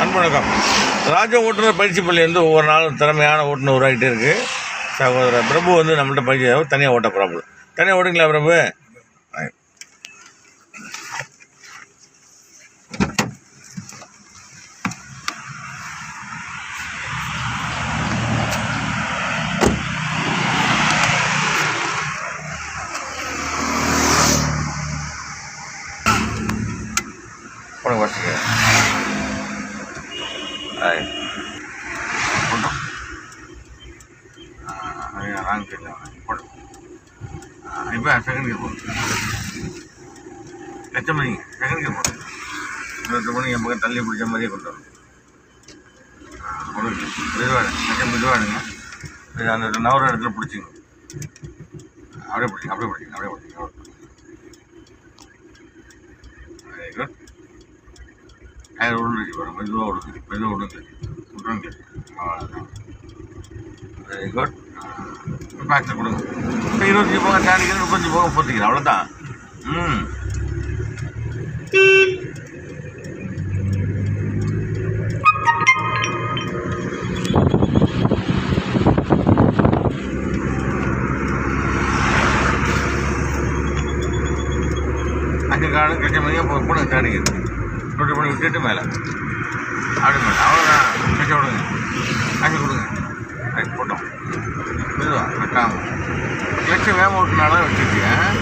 அன்பு வணக்கம். ராஜ ஓட்டுநர் பயிற்சி பள்ளி ஒவ்வொரு நாளும் திறமையான ஓட்டுநர் உருவாகிட்டே இருக்குது. சகோதரர் பிரபு நம்மள்ட்ட பயிற்சி தனியாக ஓட்ட பிரபு. தனியாக ஓடுங்களா பிரபு? உனக்கு வச்சுக்க இப்போ செகண்ட் கியர் போட்டு லட்சம் மணி செகண்ட் கியர் போட்டு 2 மணி என் பக்கம் தள்ளி பிடிச்ச மாதிரியே கொண்டு வரும். கொடுங்க மெதுவாடு லட்சம் மெதுவாடுங்க. அந்த நவர இடத்துல பிடிச்சிங்க. அப்படியே பிடிச்சிங்க அப்படியே பிடிச்சிங்க அப்படியே பிடிச்சிங்க. Very good. டயர் விழுந்துச்சு பாருங்க. மெதுவாக விடுங்க விடுங்க விட்ருங்க. அவ்வளோதான். Very good. பேக்ஸை கொடுங்க. 25 போக தாண்டிக்கிற 35 போக போத்திக்கிறேன். அவ்வளோதான். அங்கே காடு கட்ச மணியாக போடுங்க. தாண்டிக்கிறது 20 மணி விட்டுட்டு மேலே அப்படி மேலே. அவ்வளோதான். கட்ச விடுங்க. காசு கொடுங்க. ரைட் போட்டோம். மெதுவாக கட்டாமல் லட்சம் வேகம் ஓட்டுனால வச்சுருக்கேன்.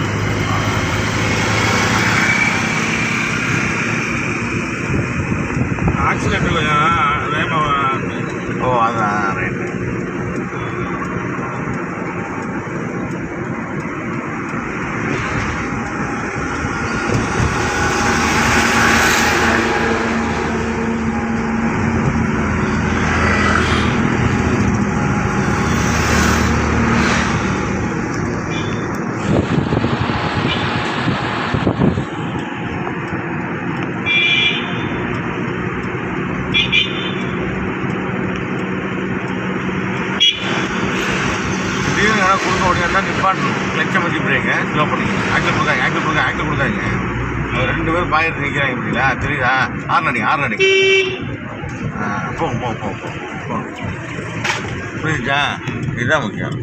ஆக்சிடென்ட் வேகமாக. ஓ அதான் ரைட்டு. கொடுக்க ஓடினா நிப்பாட்டணும். லட்சம் வச்சு பிரேங்க ஸ்லோ பண்ணிங்க. ஆங்கிள் கொடுக்காங்க. 2 பேரும் பாயிட்டு நிற்கிறாங்க. இப்படிங்களா தெரியுதா? ஆறு அடி போகும். புரியுதா? இதுதான் முக்கியம்.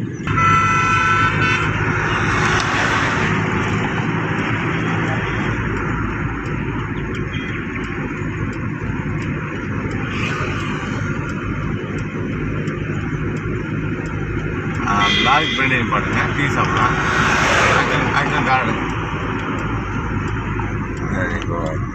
லாரிக்கு பின்னாடி பாட்டுங்க. டீ சாப்பிடலாம். Actual card. Very good.